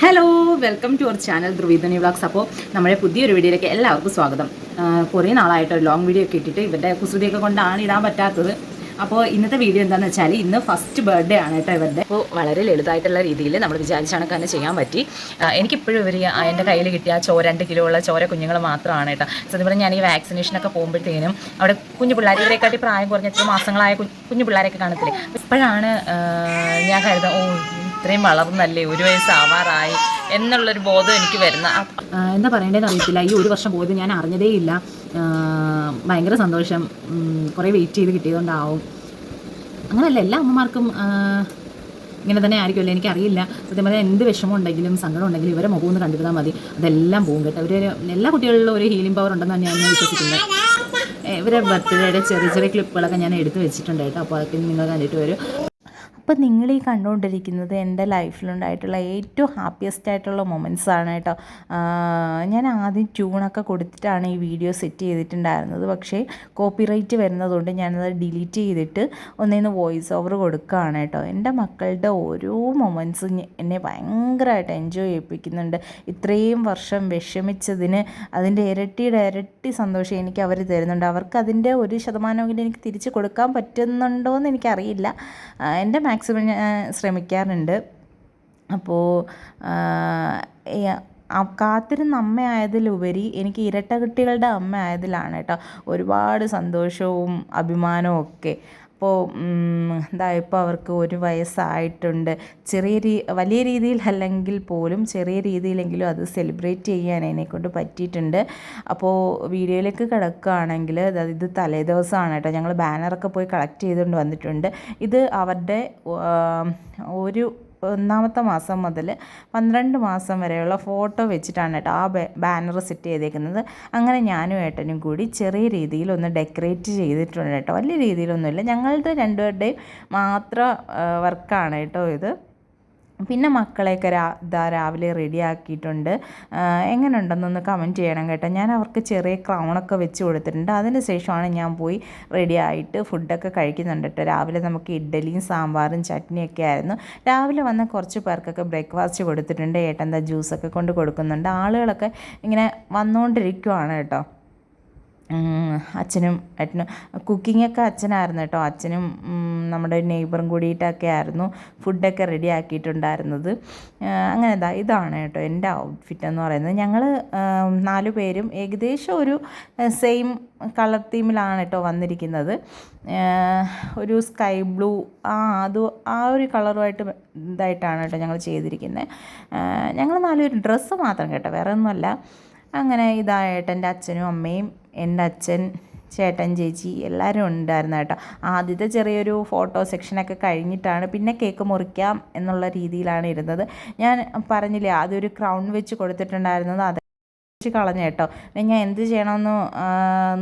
Hello, welcome to our channel Dhruvidhani vlogs. അപ്പോൾ നമ്മുടെ പുതിയൊരു വീഡിയോയിലേക്ക് എല്ലാവർക്കും സ്വാഗതം. കുറേ നാളായിട്ട് ഒരു ലോങ് വീഡിയോ ഒക്കെ ഇട്ടിട്ട് ഇവരുടെ കുസൃതിയൊക്കെ കൊണ്ടാണ് ഇടാൻ പറ്റാത്തത്. അപ്പോൾ ഇന്നത്തെ വീഡിയോ എന്താണെന്ന് വെച്ചാൽ ഇന്ന് ഫസ്റ്റ് ബർത്ത്ഡേ ആണ് കേട്ടോ ഇവരുടെ. അപ്പോൾ വളരെ ലളിതമായിട്ടുള്ള രീതിയിൽ നമ്മൾ വിചാരിച്ച കണക്ക് തന്നെ ചെയ്യാൻ പറ്റി. എനിക്കിപ്പോഴും ഇവർ എൻ്റെ കയ്യിൽ കിട്ടിയ 2 കിലോ ഉള്ള ചോര കുഞ്ഞുങ്ങൾ മാത്രമാണ് കേട്ടോ. സത്യം പറഞ്ഞാൽ ഞാൻ ഈ വാക്സിനേഷനൊക്കെ പോകുമ്പോഴത്തേനും അവിടെ കുഞ്ഞു പിള്ളേർ ഇവരെക്കാട്ടി പ്രായം കുറഞ്ഞ എത്ര മാസങ്ങളായ കുഞ്ഞു പിള്ളേരൊക്കെ കാണത്തില്ലേ. ഇപ്പോഴാണ് ഞാൻ കരുതുന്നത്, ഇത്രയും വളർന്നല്ലേ, 1 വയസ്സാവാറായി എന്നുള്ളൊരു ബോധം എനിക്ക് വരുന്ന. എന്താ പറയേണ്ടതെന്ന് അറിയത്തില്ല. ഈ 1 വർഷം പോയത് ഞാൻ അറിഞ്ഞതേ ഇല്ല. ഭയങ്കര സന്തോഷം. കുറേ വെയിറ്റ് ചെയ്ത് കിട്ടിയതുകൊണ്ടാവും. അങ്ങനെയല്ല, എല്ലാ അമ്മമാർക്കും ഇങ്ങനെ തന്നെ ആയിരിക്കുമല്ലോ, എനിക്കറിയില്ല. സത്യം പറഞ്ഞാൽ എന്ത് വിഷമം ഉണ്ടെങ്കിലും സങ്കടം ഉണ്ടെങ്കിലും ഇവരെ മുഖം ഒന്ന് കണ്ടിരുന്നാൽ മതി, അതെല്ലാം പോകും കേട്ടോ. എല്ലാ കുട്ടികളിലും ഒരു ഹീലിംഗ് പവർ ഉണ്ടെന്നാണ് ഞാൻ വിശ്വസിക്കുന്നത്. ഇവരെ ബർത്ത്ഡേയുടെ ചെറിയ ചെറിയ ക്ലിപ്പുകളൊക്കെ ഞാൻ എടുത്ത് വെച്ചിട്ടുണ്ട് കേട്ടോ. അപ്പോൾ അതൊക്കെ നിങ്ങൾ കണ്ടിട്ട് വരും. അപ്പോൾ നിങ്ങൾ ഈ കണ്ടുകൊണ്ടിരിക്കുന്നത് എൻ്റെ ലൈഫിലുണ്ടായിട്ടുള്ള ഏറ്റവും ഹാപ്പിയസ്റ്റ് ആയിട്ടുള്ള മൊമെൻറ്റ്സ് ആണ് കേട്ടോ. ഞാൻ ആദ്യം ട്യൂണൊക്കെ കൊടുത്തിട്ടാണ് ഈ വീഡിയോ സെറ്റ് ചെയ്തിട്ടുണ്ടായിരുന്നത്. പക്ഷേ കോപ്പിറൈറ്റ് വരുന്നതുകൊണ്ട് ഞാനത് ഡിലീറ്റ് ചെയ്തിട്ട് ഒന്നേന്ന് വോയിസ് ഓവർ കൊടുക്കുകയാണ് കേട്ടോ. എൻ്റെ മക്കളുടെ ഓരോ മൊമെൻറ്റ്സും എന്നെ ഭയങ്കരമായിട്ട് എൻജോയ് ചെയ്യിപ്പിക്കുന്നുണ്ട്. ഇത്രയും വർഷം വിഷമിച്ചതിന് അതിൻ്റെ ഇരട്ടി സന്തോഷം എനിക്ക് അവർ തരുന്നുണ്ട്. അവർക്ക് അതിൻ്റെ 1% എനിക്ക് തിരിച്ച് കൊടുക്കാൻ പറ്റുന്നുണ്ടോ എന്ന് എനിക്കറിയില്ല. എൻ്റെ മാക്സിമം ഞാൻ ശ്രമിക്കാറുണ്ട്. അപ്പോൾ കാത്തിരുന്ന അമ്മയായതിലുപരി എനിക്ക് ഇരട്ടക്കുട്ടികളുടെ അമ്മ ആയതിലാണ് കേട്ടോ ഒരുപാട് സന്തോഷവും അഭിമാനവും ഒക്കെ. അപ്പോൾ ഇപ്പോൾ അവർക്ക് 1 വയസ്സായിട്ടുണ്ട്. വലിയ രീതിയിൽ അല്ലെങ്കിൽ പോലും ചെറിയ രീതിയിലെങ്കിലും അത് സെലിബ്രേറ്റ് ചെയ്യാൻ എന്നെക്കൊണ്ട് പറ്റിയിട്ടുണ്ട്. അപ്പോൾ വീഡിയോയിലേക്ക് കിടക്കുകയാണെങ്കിൽ ഇത് തലേദിവസമാണ് കേട്ടോ. ഞങ്ങൾ ബാനറൊക്കെ പോയി കളക്ട് ചെയ്തുകൊണ്ട് വന്നിട്ടുണ്ട്. ഇത് അവരുടെ 1ാമത്തെ മാസം മുതൽ 12 മാസം വരെയുള്ള ഫോട്ടോ വെച്ചിട്ടാണ് കേട്ടോ ആ ബാനർ സെറ്റ് ചെയ്തേക്കുന്നത്. അങ്ങനെ ഞാനും ഏട്ടനും കൂടി ചെറിയ രീതിയിൽ ഒന്ന് ഡെക്കറേറ്റ് ചെയ്തിട്ടുണ്ട് കേട്ടോ. വലിയ രീതിയിലൊന്നുമില്ല, ഞങ്ങളുടെ രണ്ടുപേരുടെയും മാത്രം വർക്കാണ് കേട്ടോ ഇത്. പിന്നെ മക്കളെയൊക്കെ രാവിലെ റെഡിയാക്കിയിട്ടുണ്ട്. എങ്ങനെ ഉണ്ടെന്നൊന്ന് കമൻറ്റ് ചെയ്യണം കേട്ടോ. ഞാൻ അവർക്ക് ചെറിയ ക്രൗണൊക്കെ വെച്ച് കൊടുത്തിട്ടുണ്ട്. അതിന് ശേഷമാണ് ഞാൻ പോയി റെഡി ആയിട്ട് ഫുഡൊക്കെ കഴിക്കുന്നുണ്ട് കേട്ടോ. രാവിലെ നമുക്ക് ഇഡ്ഡലിയും സാമ്പാറും ചട്നിയൊക്കെ ആയിരുന്നു. രാവിലെ വന്ന കുറച്ച് പേർക്കൊക്കെ ബ്രേക്ക്ഫാസ്റ്റ് കൊടുത്തിട്ടുണ്ട്. ഏട്ടൻ ജ്യൂസൊക്കെ കൊണ്ട് കൊടുക്കുന്നുണ്ട്. ആളുകളൊക്കെ ഇങ്ങനെ വന്നുകൊണ്ടിരിക്കുവാണ് കേട്ടോ. അച്ഛനും ഏട്ടനും കുക്കിങ്ങൊക്കെ അച്ഛനായിരുന്നു കേട്ടോ. അച്ഛനും നമ്മുടെ നെയ്ബറും കൂടിയിട്ടൊക്കെ ആയിരുന്നു ഫുഡൊക്കെ റെഡി ആക്കിയിട്ടുണ്ടായിരുന്നത്. അങ്ങനെ ഇതാണ് കേട്ടോ എൻ്റെ ഔട്ട്ഫിറ്റ് എന്ന് പറയുന്നത്. ഞങ്ങൾ 4 പേരും ഏകദേശം ഒരു സെയിം കളർ തീമിലാണ് കേട്ടോ വന്നിരിക്കുന്നത്. ഒരു സ്കൈ ബ്ലൂ ആ ഒരു കളറുമായിട്ട് ഇതായിട്ടാണ് കേട്ടോ ഞങ്ങൾ ചെയ്തിരിക്കുന്നത്. ഞങ്ങൾ 4 പേരും ഡ്രസ്സ് മാത്രം കേട്ടോ, വേറെ ഒന്നുമല്ല. അങ്ങനെ ഇതായിട്ട് എൻ്റെ അച്ഛനും അമ്മയും എൻ്റെ അച്ഛൻ, ചേട്ടൻ, ചേച്ചി എല്ലാവരും ഉണ്ടായിരുന്നു കേട്ടോ. ആദ്യത്തെ ചെറിയൊരു ഫോട്ടോ സെക്ഷനൊക്കെ കഴിഞ്ഞിട്ടാണ് പിന്നെ കേക്ക് മുറിക്കാം എന്നുള്ള രീതിയിലാണ് ഇരുന്നത്. ഞാൻ പറഞ്ഞില്ലേ ആദ്യം ഒരു ക്രൗൺ വെച്ച് കൊടുത്തിട്ടുണ്ടായിരുന്നത്, അത് കളഞ്ഞു കേട്ടോ. ഞാൻ എന്ത് ചെയ്യണമെന്ന്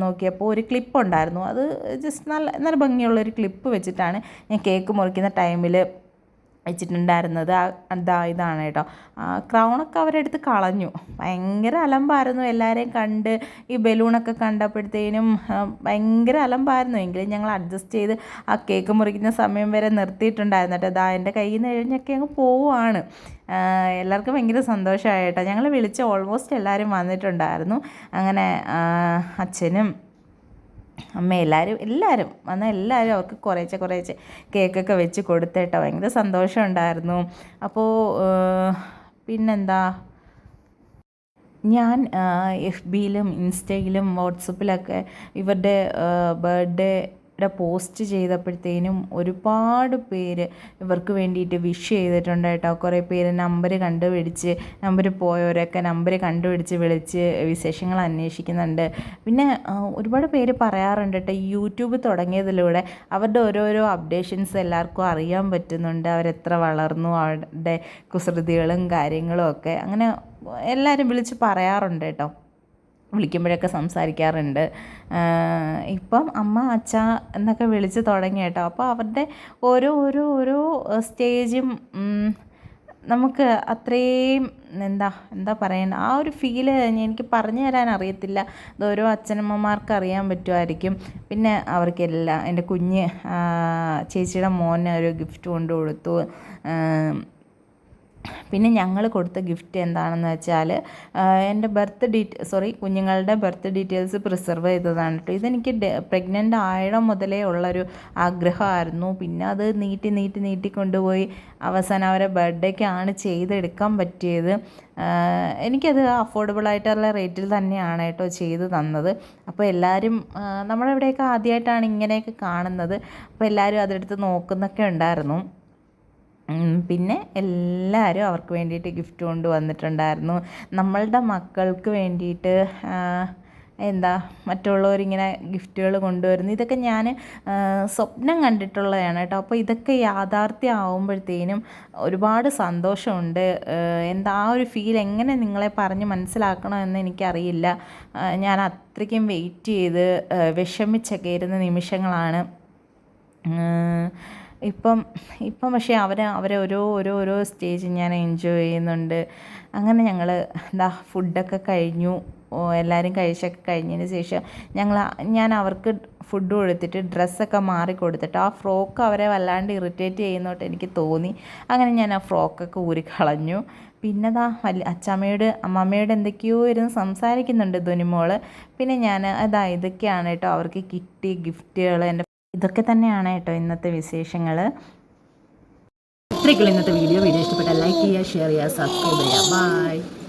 നോക്കിയപ്പോൾ ഒരു ക്ലിപ്പ് ഉണ്ടായിരുന്നു. അത് ജസ്റ്റ് നല്ല ഭംഗിയുള്ളൊരു ക്ലിപ്പ് വെച്ചിട്ടാണ് ഞാൻ കേക്ക് മുറിക്കുന്ന ടൈമിൽ വെച്ചിട്ടുണ്ടായിരുന്നത്. ഇതാണ് കേട്ടോ. ക്രൗണൊക്കെ അവരെടുത്ത് കളഞ്ഞു. ഭയങ്കര അലമ്പായിരുന്നു. എല്ലാവരെയും കണ്ട് ഈ ബലൂണൊക്കെ കണ്ടപ്പോഴത്തേനും ഭയങ്കര അലമ്പായിരുന്നു. എങ്കിലും ഞങ്ങൾ അഡ്ജസ്റ്റ് ചെയ്ത് ആ കേക്ക് മുറിക്കുന്ന സമയം വരെ നിർത്തിയിട്ടുണ്ടായിരുന്നു കേട്ടോ. എൻ്റെ കയ്യിൽ നിന്ന് എഴുന്നൊക്കെ അങ്ങ് പോവുകയാണ്. എല്ലാവർക്കും ഭയങ്കര സന്തോഷമായി കേട്ടോ. ഞങ്ങൾ വിളിച്ച ഓൾമോസ്റ്റ് എല്ലാവരും വന്നിട്ടുണ്ടായിരുന്നു. അങ്ങനെ അച്ഛനും അമ്മ എല്ലാവരും വന്ന എല്ലാവരും അവർക്ക് കുറേശ്ശെ കേക്കൊക്കെ വെച്ച് കൊടുത്തേട്ടോ. ഭയങ്കര സന്തോഷമുണ്ടായിരുന്നു. അപ്പോൾ പിന്നെന്താ, ഞാൻ FBയിലും ഇൻസ്റ്റയിലും വാട്സപ്പിലൊക്കെ ഇവരുടെ ബർത്ത്ഡേ പോസ്റ്റ് ചെയ്തപ്പോഴത്തേനും ഒരുപാട് പേര് ഇവർക്ക് വേണ്ടിയിട്ട് വിഷ് ചെയ്തിട്ടുണ്ട് കേട്ടോ. കുറേ പേര് നമ്പർ പോയവരൊക്കെ നമ്പർ കണ്ടുപിടിച്ച് വിളിച്ച് വിശേഷങ്ങൾ അന്വേഷിക്കുന്നുണ്ട്. പിന്നെ ഒരുപാട് പേര് പറയാറുണ്ട് കേട്ടോ, യൂട്യൂബ് തുടങ്ങിയതിലൂടെ അവരുടെ ഓരോരോ അപ്ഡേഷൻസ് എല്ലാവർക്കും അറിയാൻ പറ്റുന്നുണ്ട്. അവരെത്ര വളർന്നു, അവരുടെ കുസൃതികളും കാര്യങ്ങളും ഒക്കെ അങ്ങനെ എല്ലാവരും വിളിച്ച് പറയാറുണ്ട് കേട്ടോ. വിളിക്കുമ്പോഴൊക്കെ സംസാരിക്കാറുണ്ട്. ഇപ്പം അമ്മ അച്ഛ എന്നൊക്കെ വിളിച്ച് തുടങ്ങി കേട്ടോ. അപ്പോൾ അവരുടെ ഓരോ സ്റ്റേജും നമുക്ക് അത്രയും എന്താ പറയുക, ആ ഒരു ഫീല് എനിക്ക് പറഞ്ഞു തരാൻ അറിയത്തില്ല. അത് ഓരോ അച്ഛനമ്മമാർക്ക് അറിയാൻ പറ്റുമായിരിക്കും. പിന്നെ അവർക്കെല്ലാം എൻ്റെ ചേച്ചിയുടെ മോന് ഒരു ഗിഫ്റ്റ് കൊണ്ട് കൊടുത്തു. പിന്നെ ഞങ്ങൾ കൊടുത്ത ഗിഫ്റ്റ് എന്താണെന്ന് വെച്ചാൽ എൻ്റെ കുഞ്ഞുങ്ങളുടെ ബർത്ത് ഡീറ്റെയിൽസ് പ്രിസർവ് ചെയ്തതാണ് കേട്ടോ. ഇതെനിക്ക് പ്രഗ്നൻ്റ് ആയിടം മുതലേ ഉള്ളൊരു ആഗ്രഹമായിരുന്നു. പിന്നെ അത് നീട്ടി കൊണ്ടുപോയി അവസാനം അവരെ ബർത്ത്ഡേക്കാണ് ചെയ്തെടുക്കാൻ പറ്റിയത്. എനിക്കത് അഫോർഡബിളായിട്ടുള്ള റേറ്റിൽ തന്നെയാണ് കേട്ടോ ചെയ്ത് തന്നത്. അപ്പോൾ എല്ലാവരും നമ്മളിവിടെയൊക്കെ ആദ്യമായിട്ടാണ് ഇങ്ങനെയൊക്കെ കാണുന്നത്. അപ്പോൾ എല്ലാവരും അതെടുത്ത് നോക്കുന്നൊക്കെ ഉണ്ടായിരുന്നു. പിന്നെ എല്ലാവരും അവർക്ക് വേണ്ടിയിട്ട് ഗിഫ്റ്റ് കൊണ്ടുവന്നിട്ടുണ്ടായിരുന്നു. നമ്മളുടെ മക്കൾക്ക് വേണ്ടിയിട്ട് മറ്റുള്ളവരിങ്ങനെ ഗിഫ്റ്റുകൾ കൊണ്ടുവരുന്നു. ഇതൊക്കെ ഞാൻ സ്വപ്നം കണ്ടിട്ടുള്ളതാണ് കേട്ടോ. അപ്പോൾ ഇതൊക്കെ യാഥാർത്ഥ്യമാവുമ്പോഴത്തേനും ഒരുപാട് സന്തോഷമുണ്ട്. ആ ഒരു ഫീൽ എങ്ങനെ നിങ്ങളെ പറഞ്ഞ് മനസ്സിലാക്കണമെന്ന് എനിക്കറിയില്ല. ഞാൻ അത്രയ്ക്കും വെയിറ്റ് ചെയ്ത് വിഷമിച്ചൊക്കെ ഇരുന്ന നിമിഷങ്ങളാണ്. ഇപ്പം പക്ഷേ അവരെ ഓരോ സ്റ്റേജ് ഞാൻ എൻജോയ് ചെയ്യുന്നുണ്ട്. അങ്ങനെ ഞങ്ങൾ ഫുഡൊക്കെ കഴിഞ്ഞു. എല്ലാവരും കഴിച്ചൊക്കെ കഴിഞ്ഞതിന് ശേഷം ഞാൻ അവർക്ക് ഫുഡ് കൊടുത്തിട്ട് ഡ്രസ്സൊക്കെ മാറി കൊടുത്തിട്ട് ആ ഫ്രോക്ക് അവരെ വല്ലാണ്ട് ഇറിറ്റേറ്റ് ചെയ്യുന്നോട്ട് എനിക്ക് തോന്നി. അങ്ങനെ ഞാൻ ആ ഫ്രോക്കൊക്കെ ഊരിക്കളഞ്ഞു. പിന്നെ അമ്മമ്മയോട് എന്തൊക്കെയോ ഇരുന്ന് സംസാരിക്കുന്നുണ്ട് ധുനിമോൾ. പിന്നെ ഞാൻ ഇതൊക്കെയാണ് കേട്ടോ അവർക്ക് കിട്ടിയ ഗിഫ്റ്റുകൾ. ഇതൊക്കെ തന്നെയാണ് കേട്ടോ ഇന്നത്തെ വിശേഷങ്ങൾ. ഇത്രയൊക്കെയുള്ള ഇന്നത്തെ വീഡിയോ ഇഷ്ടപ്പെട്ടാൽ ലൈക്ക് ചെയ്യുക, ഷെയർ ചെയ്യുക, സബ്സ്ക്രൈബ് ചെയ്യുക. ബൈ.